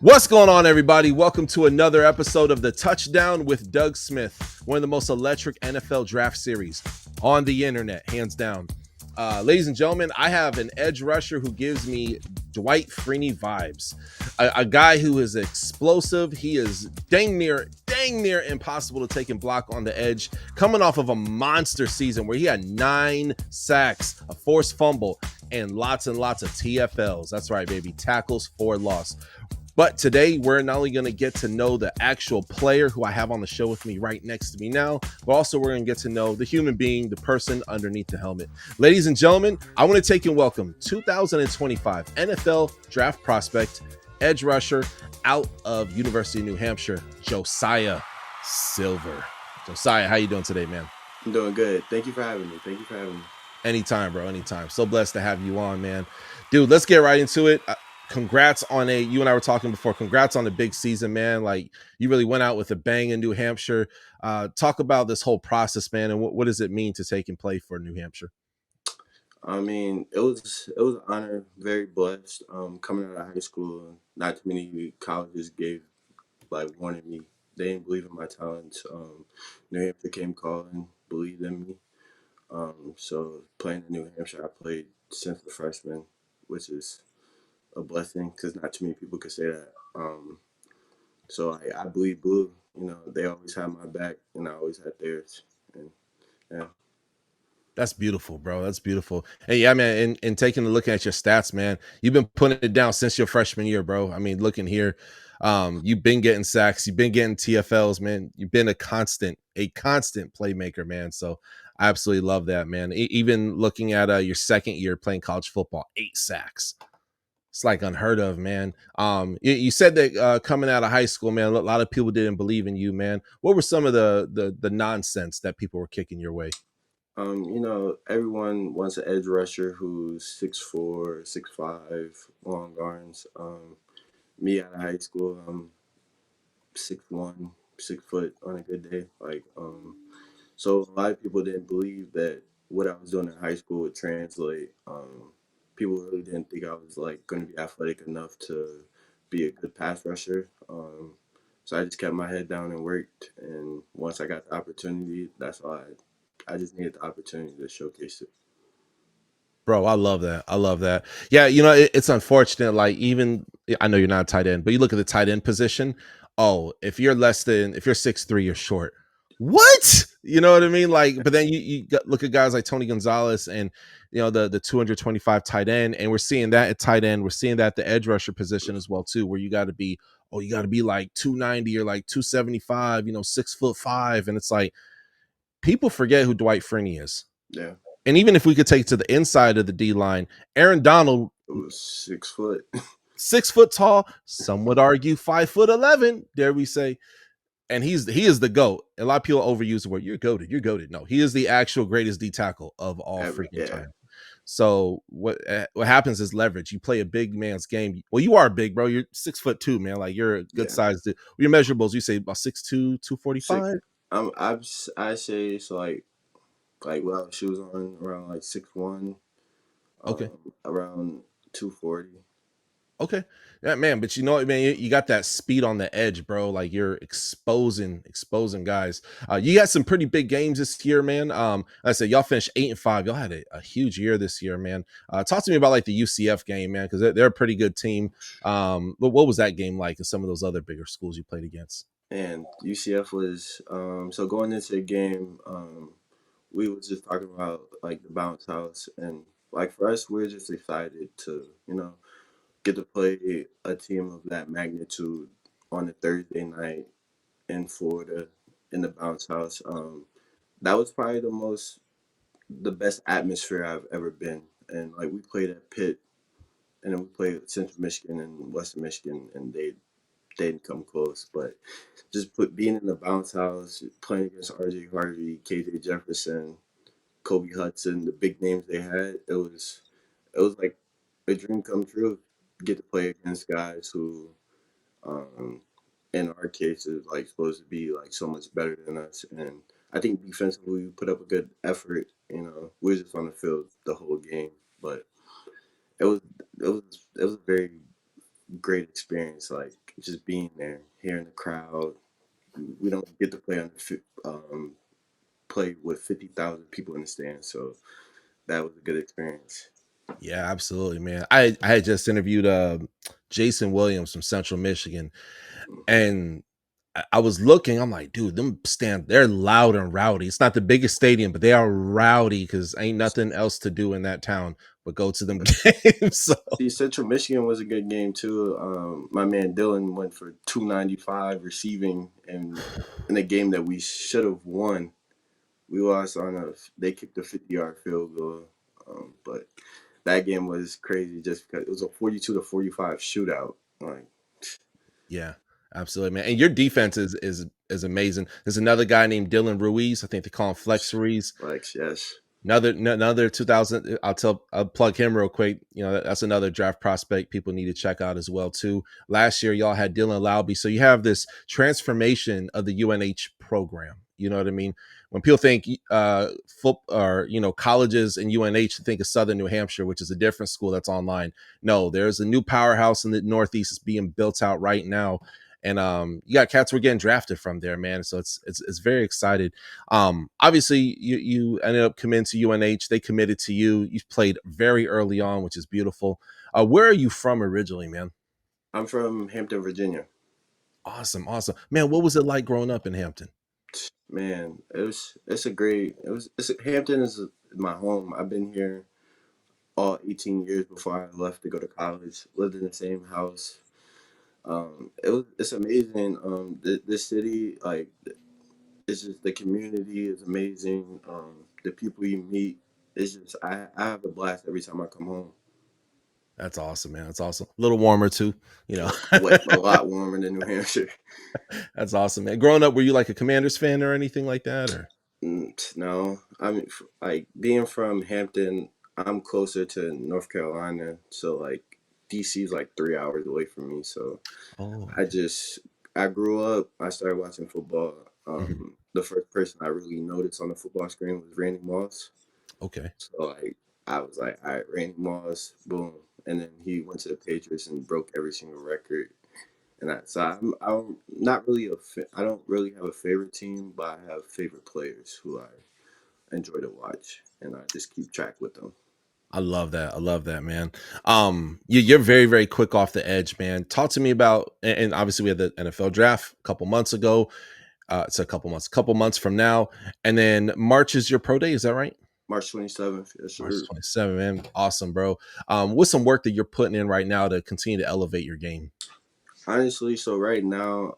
What's going on, everybody? Welcome to another episode of the Touchdown with Doug Smith, one of the most electric NFL draft series on the internet, hands down. Ladies and gentlemen, I have an edge rusher who gives me Dwight Freeney vibes. A guy who is explosive. He is dang near impossible to take and block on the edge. Coming off of a monster season where he had 9 sacks, a forced fumble, and lots of TFLs. That's right, baby. Tackles for loss. But today, we're not only going to get to know the actual player who I have on the show with me right next to me now, but also we're going to get to know the human being, the person underneath the helmet. Ladies and gentlemen, I want to take and welcome 2025 NFL draft prospect, edge rusher out of University of New Hampshire, Josiah Silver. Josiah, how you doing today, man? I'm doing good. Thank you for having me. Anytime, bro. Anytime. So blessed to have you on, man. Dude, let's get right into it. Congrats on you and I were talking before, congrats on the big season, man. Like, you really went out with a bang in New Hampshire. Talk about this whole process, man, and what does it mean to take and play for New Hampshire? I mean, it was an honor, very blessed. Coming out of high school, not too many colleges wanted me. They didn't believe in my talents. New Hampshire came calling, believed in me. So playing in New Hampshire, I played since the freshman, which is a blessing because not too many people could say that. So I bleed blue. You know, they always had my back, and I always had theirs. And yeah. That's beautiful, bro. That's beautiful. Hey, yeah, man. And taking a look at your stats, man, you've been putting it down since your freshman year, bro. I mean, looking here, you've been getting sacks, you've been getting TFLs, man. You've been a constant playmaker, man. So I absolutely love that, man. Even looking at your second year playing college football, 8 sacks. It's like unheard of, man. You said that coming out of high school, man, a lot of people didn't believe in you, man. What were some of the nonsense that people were kicking your way? Everyone wants an edge rusher who's 6'4", 6'5", long arms. Me out of high school, I'm 6'1", 6 foot on a good day. So a lot of people didn't believe that what I was doing in high school would translate. People really didn't think I was like going to be athletic enough to be a good pass rusher. So I just kept my head down and worked. And once I got the opportunity, that's all I just needed the opportunity to showcase it. Bro, I love that. I love that. Yeah, it's unfortunate. Like, even I know you're not a tight end, but you look at the tight end position. Oh, if you're 6'3", you're short. What? You know what I mean? Like, but then look at guys like Tony Gonzalez and the 225 tight end, and we're seeing that at tight end. We're seeing that at the edge rusher position as well too, where you got to be like 290 or like 275, 6'5", and it's like people forget who Dwight Freeney is. Yeah. And even if we could take it to the inside of the D line, Aaron Donald, It was 6 foot. 6 foot tall, some would argue 5'11", dare we say, and he is the GOAT. A lot of people overuse the word "you're goated." You're goated. No, he is the actual greatest D tackle of all Ever. freaking Yeah. time. So what happens is leverage. You play a big man's game. Well, you are big, bro. You're 6'2", man. Like, you're a good Yeah. size. Your measurables, you say about 6'2", 245. Six. I say it's like without shoes on around like 6'1", Okay. around 240. Okay. Yeah, man. But you know what, man, you got that speed on the edge, bro. Like, you're exposing guys. You got some pretty big games this year, man. Like I said, y'all finished 8-5. Y'all had a huge year this year, man. Talk to me about like the UCF game, man, because they're a pretty good team. But what was that game like, and some of those other bigger schools you played against? And UCF was so going into the game, we were just talking about like the bounce house, and like for us, we're just excited to get to play a team of that magnitude on a Thursday night in Florida in the bounce house. That was probably the best atmosphere I've ever been. And like we played at Pitt, and then we played Central Michigan and Western Michigan, and they didn't come close. But being in the bounce house, playing against R.J. Harvey, K.J. Jefferson, Kobe Hudson, the big names they had, it was like a dream come true. Get to play against guys who, um, in our case, is like supposed to be like so much better than us. And I think defensively we put up a good effort. We were just on the field the whole game, but it was it was a very great experience. Like just being there, hearing the crowd. We don't get to play play with 50,000 people in the stands, so that was a good experience. Yeah, absolutely, man. I had just interviewed Jason Williams from Central Michigan, and I was looking. I'm like, dude, they're loud and rowdy. It's not the biggest stadium, but they are rowdy because ain't nothing else to do in that town but go to them games. So See, Central Michigan was a good game too. My man Dylan went for 295 receiving, and in a game that we should have won, we lost on a. They kicked a 50-yard field goal, but that game was crazy just because it was a 42-45 shootout. Like, yeah, absolutely, man. And your defense is amazing. There's another guy named Dylan Ruiz. I think they call him Flex Ruiz. yes, Another 2000. I'll plug him real quick. You know, that's another draft prospect people need to check out as well too. Last year y'all had Dylan Lauby, so you have this transformation of the UNH program. You know what I mean? When people think football or colleges and UNH, think of Southern New Hampshire, which is a different school that's online. No, there's a new powerhouse in the Northeast that's being built out right now, and you got cats who are getting drafted from there, man. So it's very excited. Obviously you ended up committing to UNH. They committed to you. You played very early on, which is beautiful. Where are you from originally, man? I'm from Hampton, Virginia. Awesome, awesome, man. What was it like growing up in Hampton? Man, it's a great. Hampton is my home. I've been here all 18 years before I left to go to college. Lived in the same house. It's amazing. The city, like, it's just the community is amazing. The people you meet, it's just I have a blast every time I come home. That's awesome, man. That's awesome. A little warmer too, you know. A lot warmer than New Hampshire. That's awesome, man. Growing up, were you like a Commanders fan or anything like that, or? No, I mean, like being from Hampton, I'm closer to North Carolina, so like DC is like 3 hours away from me. So Oh, I okay. just I grew up. I started watching football. Mhm. The first person I really noticed on the football screen was Randy Moss. Okay. So like I was like, all right, Randy Moss, boom, and then he went to the Patriots and broke every single record. And I'm not really I don't really have a favorite team, but I have favorite players who I enjoy to watch, and I just keep track with them. I love that. I love that, man. You're very, very quick off the edge, man. Talk to me about, and obviously we had the NFL draft a couple months ago. It's couple months from now, and then March is your pro day. Is that right? March 27th, yes March sir. 27, man. Awesome, bro. What's some work that you're putting in right now to continue to elevate your game? Honestly, so right now,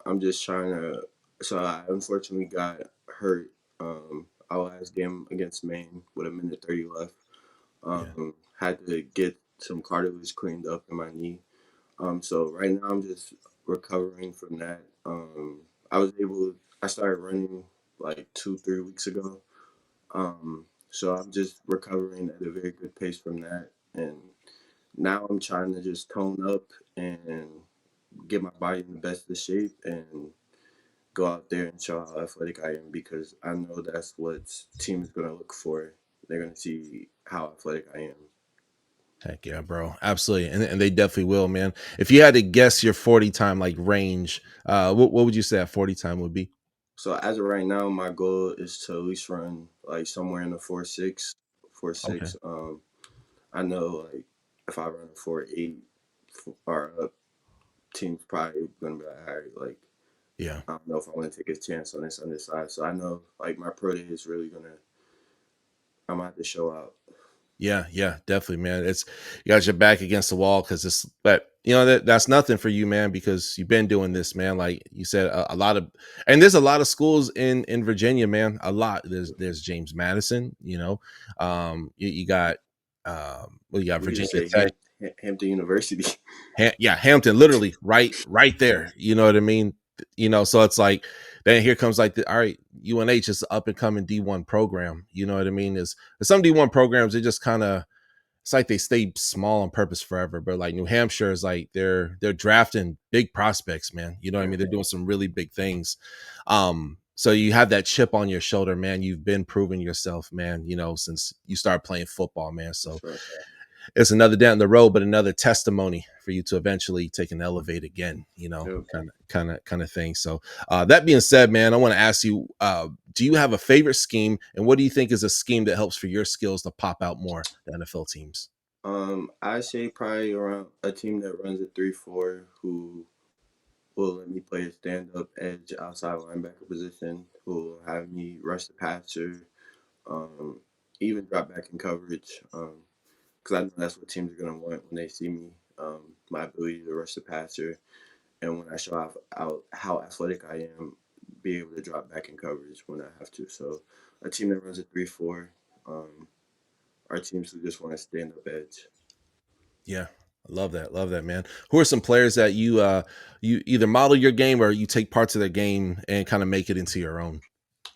I'm just trying to. So I unfortunately got hurt. Our last game against Maine with a minute 30 left. Yeah. Had to get some cartilage cleaned up in my knee. So right now I'm just recovering from that. I was able. I started running like 2 3 weeks ago. So I'm just recovering at a very good pace from that, and now I'm trying to just tone up and get my body in the best of shape and go out there and show how athletic I am because I know that's what team is gonna look for. They're gonna see how athletic I am. Heck yeah, bro. Absolutely. And they definitely will, man. If you had to guess your 40 time like range, what would you say that 40 time would be? So as of right now, my goal is to at least run like somewhere in the 4.6, four Okay. six. I know like if I run a 4.8 or up, team's probably gonna be like, all right, like Yeah. I don't know if I want to take a chance on this underside. So I know like my pro day is really gonna. I'm gonna have to show out. Yeah, yeah, definitely, man. It's you got your back against the wall because it's, but that's nothing for you, man, because you've been doing this, man. Like you said, a lot of, and there's a lot of schools in Virginia, man. A lot. There's James Madison, you got, well, you got We just Virginia say Tech. Hampton University. Yeah, Hampton, literally right there. You know what I mean? So it's like then here comes like all right, UNH is up and coming D1 program. You know what I mean? Is some D1 programs they just kind of, it's like they stay small on purpose forever. But like New Hampshire is like they're drafting big prospects, man. You know what I Yeah. mean? They're doing some really big things. So you have that chip on your shoulder, man. You've been proving yourself, man, since you started playing football, man. So That's right. it's another down the road, but another testimony for you to eventually take an elevate again, Yep. kind of thing. So that being said, man, I want to ask you, do you have a favorite scheme, and what do you think is a scheme that helps for your skills to pop out more than NFL teams? I say probably around a team that runs a 3-4 who will let me play a stand up edge outside linebacker position, who will have me rush the passer, um, even drop back in coverage. Because I know that's what teams are going to want when they see me. My ability to rush the passer, and when I show off out how athletic I am, be able to drop back in coverage when I have to. So, a team that runs a 3-4, um, our teams who just want to stand up edge. Yeah. I love that, man. Who are some players that you either model your game or you take parts of their game and kind of make it into your own?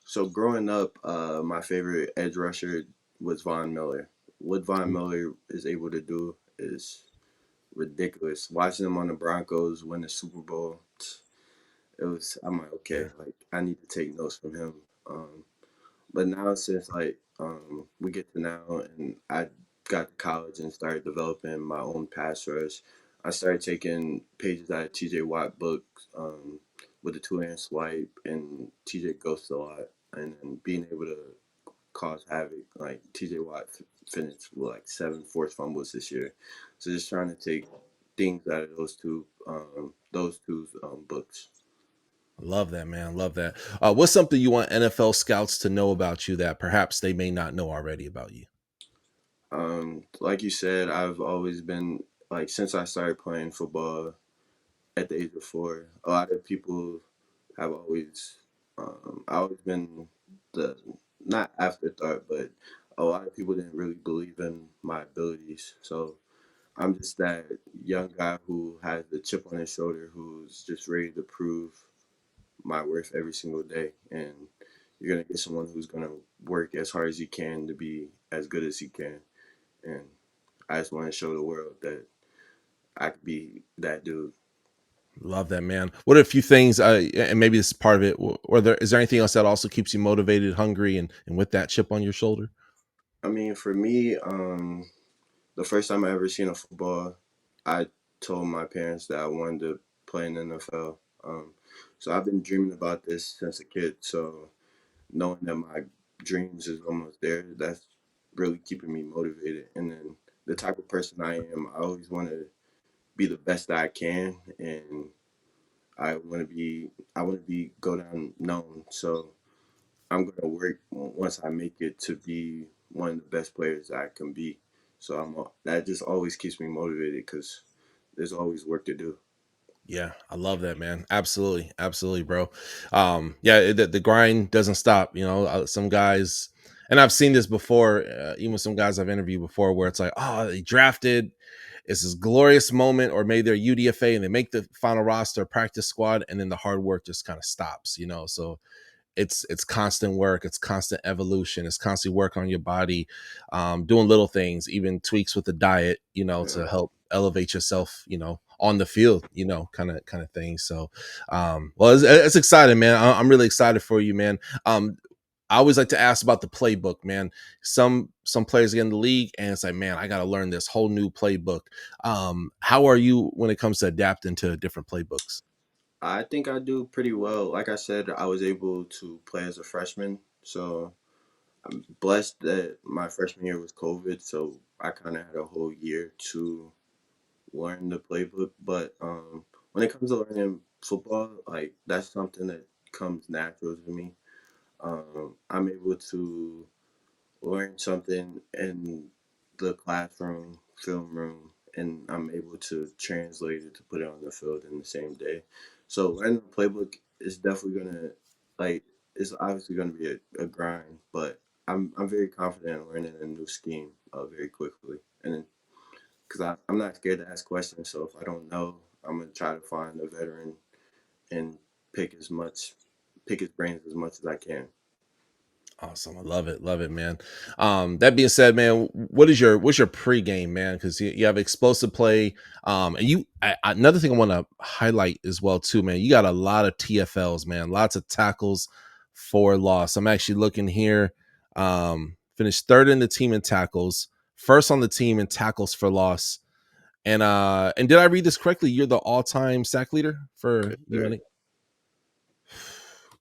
So growing up, my favorite edge rusher was Von Miller. What Von Miller is able to do is ridiculous. Watching him on the Broncos win the Super Bowl, it was. I'm like, okay, Yeah. like I need to take notes from him. But now since like we get to now, and I got to college and started developing my own pass rush, I started taking pages out of T.J. Watt books with the two-hand swipe, and T.J. ghosts a lot, and then being able to cause havoc. Like T.J. Watt finished with like 7 forced fumbles this year, so just trying to take things out of those two books. Love that, man. Love that. What's something you want NFL scouts to know about you that perhaps they may not know already about you? Like you said, I've always been like since I started playing football at the age of 4. A lot of people have always, I always been the not afterthought, but a lot of people didn't really believe in my abilities. So I'm just that young guy who has the chip on his shoulder, who's just ready to prove my worth every single day. And you're gonna get someone who's gonna work as hard as he can to be as good as he can. And I just want to show the world that I could be that dude. Love that, man. What are a few things, and maybe this is part of it, or is there anything else that also keeps you motivated, hungry, and with that chip on your shoulder? I mean, for me, the first time I ever seen a football, I told my parents that I wanted to play in the NFL. So I've been dreaming about this since a kid. So knowing that my dreams is almost there, that's really keeping me motivated. And then the type of person I am, I always want to be the best that I can, and I want to be go down known. So I'm gonna work once I make it to be one of the best players I can be. So that just always keeps me motivated because there's always work to do. Yeah, I love that, man. Absolutely, absolutely, bro. Yeah, the grind doesn't stop. Some guys, and I've seen this before. Even some guys I've interviewed before, where it's like, oh, they drafted. It's this glorious moment, or maybe they're UDFA and they make the final roster, practice squad, and then the hard work just kind of stops. So it's constant work, it's constant evolution, it's constant work on your body, doing little things, even tweaks with the diet, Yeah. to help elevate yourself, on the field, kind of thing. So well, it's exciting, man. I'm really excited for you, man. I always like to ask about the playbook, man. Some players get in the league and it's like, man, I got to learn this whole new playbook. How are you when it comes to adapting to different playbooks? I think I do pretty well. Like I said, I was able to play as a freshman, so I'm blessed that my freshman year was COVID, so I kind of had a whole year to learn the playbook. But when it comes to learning football, like that's something that comes natural to me. I'm able to learn something in the classroom, film room, and I'm able to translate it to put it on the field in the same day. So learning the playbook is definitely gonna like it's obviously gonna be a grind, but I'm very confident in learning a new scheme very quickly, and because I'm not scared to ask questions. So if I don't know, I'm gonna try to find a veteran and pick as much, pick his brains as much as I can. Awesome. I love it, man. That being said, man, what's your pregame, man? Because you have explosive play. And another thing I want to highlight as well, too, man. You got a lot of TFLs, man. Lots of tackles for loss. I'm actually looking here. Finished third in the team in tackles, first on the team in tackles for loss. And did I read this correctly? You're the all-time sack leader for UNH.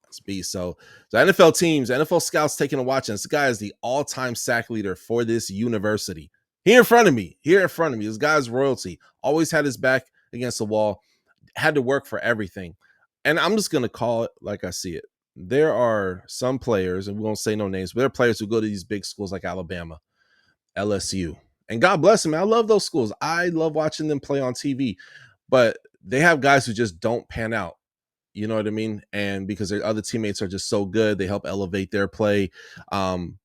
That's beast. So the NFL teams, NFL scouts taking a watch, and this guy is the all-time sack leader for this university. Here in front of me. This guy's royalty. Always had his back against the wall. Had to work for everything. And I'm just gonna call it like I see it. There are some players, and we won't say no names, but there are players who go to these big schools like Alabama, LSU. And God bless them. I love those schools. I love watching them play on TV. But they have guys who just don't pan out. You know what I mean? And because their other teammates are just so good, they help elevate their play.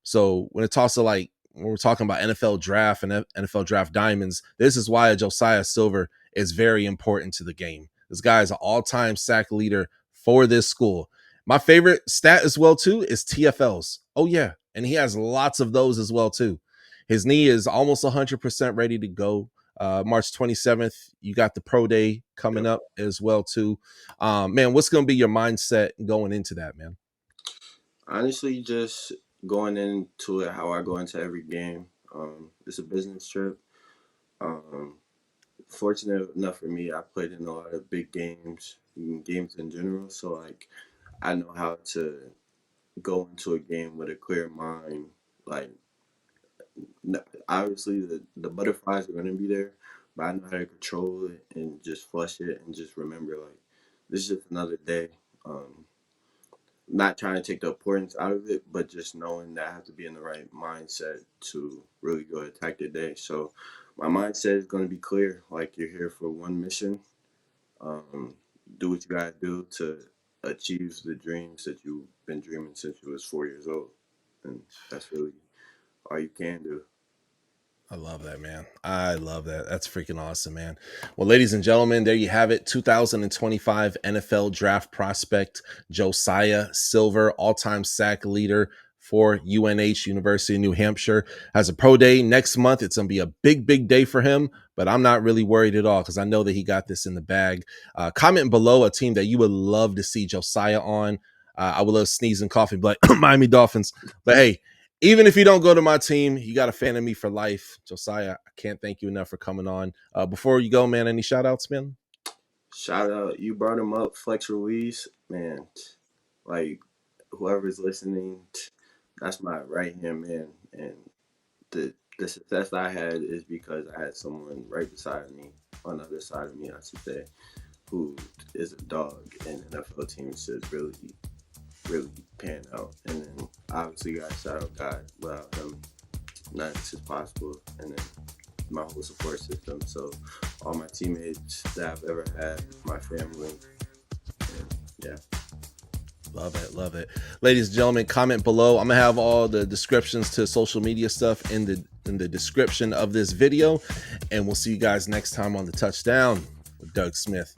So when it talks to like, when we're talking about NFL draft and NFL draft diamonds, this is why a Josiah Silver is very important to the game. This guy is an all-time sack leader for this school. My favorite stat as well, too, is TFLs. Oh, yeah. And he has lots of those as well, too. His knee is almost 100% ready to go. March 27th, you got the pro day coming up as well, too. Man, what's going to be your mindset going into that, man? Honestly, just going into it how I go into every game. It's a business trip. Fortunate enough for me, I played in a lot of big games in general. So, like, I know how to go into a game with a clear mind. Like, obviously, the butterflies are going to be there, but I know how to control it and just flush it and just remember, like, this is just another day. Not trying to take the importance out of it, but just knowing that I have to be in the right mindset to really go attack the day. So my mindset is going to be clear. Like, you're here for one mission. Do what you got to do to achieve the dreams that you've been dreaming since you was 4 years old. And that's really all you can do. I love that, man. I love that. That's freaking awesome, man. Well, ladies and gentlemen, there you have it. 2025 NFL draft prospect, Josiah Silver, all-time sack leader for UNH, University of New Hampshire. Has a pro day next month. It's going to be a big, big day for him, but I'm not really worried at all because I know that he got this in the bag. Comment below a team that you would love to see Josiah on. I would love sneeze and cough and be like, Miami Dolphins. But hey, even if you don't go to my team, you got a fan of me for life. Josiah, I can't thank you enough for coming on. Before you go, man, any shout outs, man? Shout out. You brought him up, Flex Ruiz. Man, like, whoever's listening, that's my right-hand man. And the success I had is because I had someone right beside me, on the other side of me, I should say, who is a dog, and NFL teams should really pan out. And then obviously got shout out God. Without him, nothing is possible. And then my whole support system. So all my teammates that I've ever had, my family, and yeah. Love it. Ladies and gentlemen, comment below. I'm gonna have all the descriptions to social media stuff in the description of this video. And we'll see you guys next time on the Touchdown with Doug Smith.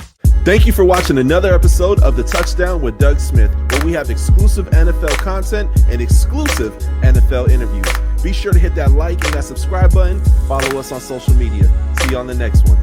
Thank you for watching another episode of the Touchdown with Doug Smith, where we have exclusive NFL content and exclusive NFL interviews. Be sure to hit that like and that subscribe button. Follow us on social media. See you on the next one.